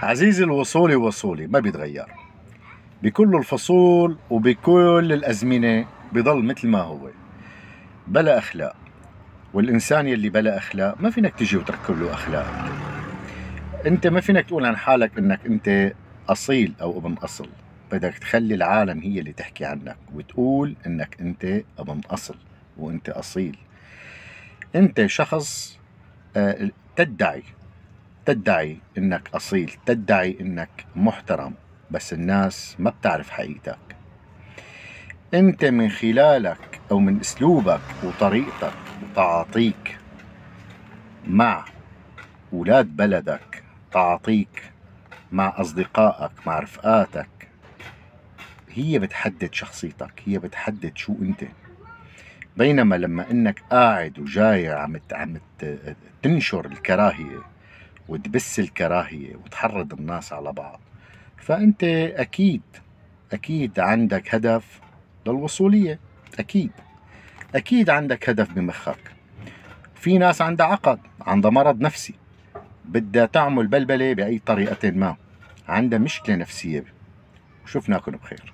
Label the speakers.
Speaker 1: عزيزي الوصولي وصولي ما بيتغير بكل الفصول وبكل الأزمنة، بضل مثل ما هو بلا أخلاق. والإنسان يلي بلا أخلاق ما فينك تجي وتركب له أخلاق. أنت ما فينك تقول عن حالك إنك أنت أصيل أو ابن أصل، بدك تخلي العالم هي اللي تحكي عنك وتقول إنك أنت ابن أصل وأنت أصيل. أنت شخص تدعي إنك أصيل، تدعي إنك محترم، بس الناس ما بتعرف حقيقتك. أنت من خلالك أو من أسلوبك وطريقتك وتعاطيك مع أولاد بلدك، تعاطيك مع أصدقائك، مع رفقاتك، هي بتحدد شخصيتك، هي بتحدد شو أنت. بينما لما إنك قاعد وجاي عم تنشر الكراهية وتبث الكراهية وتحرض الناس على بعض، فأنت أكيد عندك هدف للوصولية. أكيد عندك هدف بمخك. في ناس عندها عقد، عندها مرض نفسي، بدها تعمل بلبلة بأي طريقة ما، عندها مشكلة نفسية. وشوفناكم بخير.